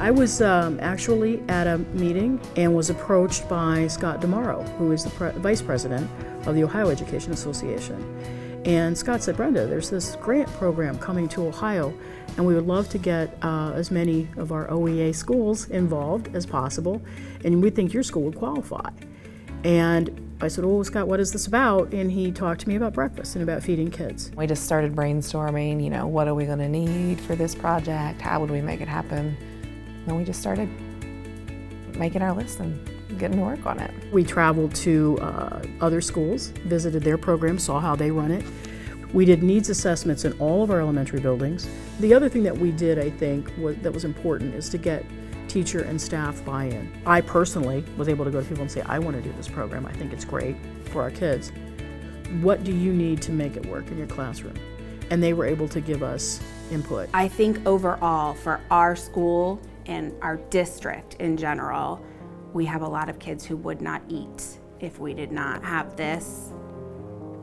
I was actually at a meeting and was approached by Scott DeMauro, who is the vice president of the Ohio Education Association. And Scott said, Brenda, there's this grant program coming to Ohio, and we would love to get as many of our OEA schools involved as possible, and we think your school would qualify. And I said, oh, Scott, what is this about? And he talked to me about breakfast and about feeding kids. We just started brainstorming, what are we going to need for this project? How would we make it happen? And then we just started making our list and getting to work on it. We traveled to other schools, visited their programs, saw how they run it. We did needs assessments in all of our elementary buildings. The other thing that we did, I think, that was important is to get teacher and staff buy-in. I personally was able to go to people and say, I want to do this program. I think it's great for our kids. What do you need to make it work in your classroom? And they were able to give us input. I think overall for our school and our district in general, we have a lot of kids who would not eat if we did not have this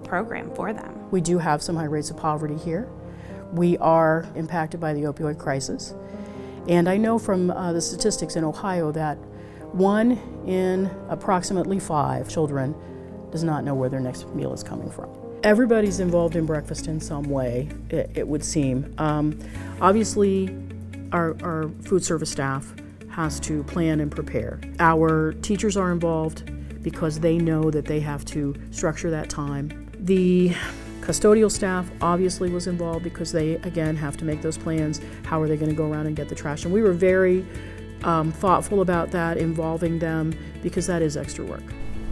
program for them. We do have some high rates of poverty here. We are impacted by the opioid crisis. And I know from the statistics in Ohio that 1 in approximately 5 children does not know where their next meal is coming from. Everybody's involved in breakfast in some way, it would seem. Obviously, our food service staff has to plan and prepare. Our teachers are involved because they know that they have to structure that time. The custodial staff obviously was involved because they, again, have to make those plans. How are they going to go around and get the trash? And we were very thoughtful about that, involving them, because that is extra work.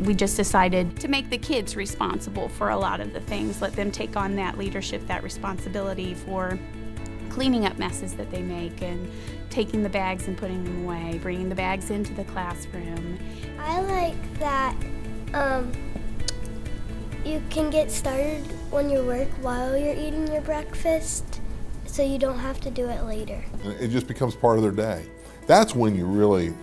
We just decided to make the kids responsible for a lot of the things, let them take on that leadership, that responsibility for cleaning up messes that they make and taking the bags and putting them away, bringing the bags into the classroom. I like that you can get started on your work while you're eating your breakfast, so you don't have to do it later. It just becomes part of their day. That's when you really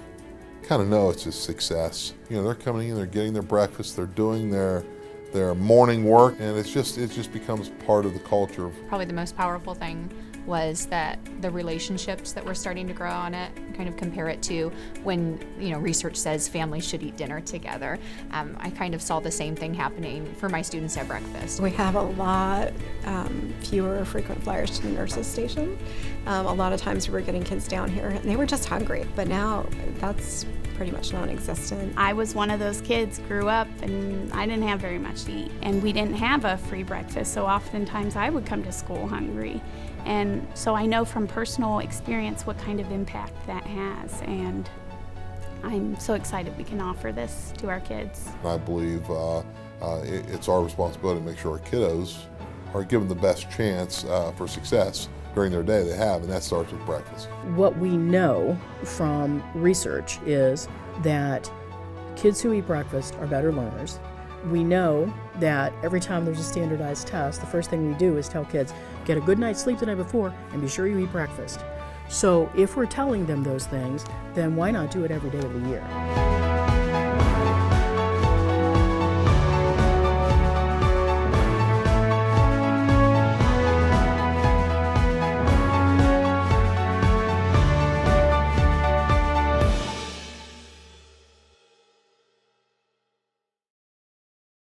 kind of know it's a success. They're coming in, they're getting their breakfast, they're doing their morning work, and it just becomes part of the culture. Probably the most powerful thing was that the relationships that were starting to grow on it, kind of compare it to when research says families should eat dinner together. I kind of saw the same thing happening for my students at breakfast. We have a lot fewer frequent flyers to the nurses station. A lot of times we were getting kids down here and they were just hungry, but now that's pretty much non-existent. I was one of those kids, grew up, and I didn't have very much to eat. And we didn't have a free breakfast, so oftentimes I would come to school hungry. And so I know from personal experience what kind of impact that has. And I'm so excited we can offer this to our kids. I believe it's our responsibility to make sure our kiddos are given the best chance for success during their day they have, and that starts with breakfast. What we know from research is that kids who eat breakfast are better learners. We know that every time there's a standardized test, the first thing we do is tell kids, get a good night's sleep the night before and be sure you eat breakfast. So if we're telling them those things, then why not do it every day of the year?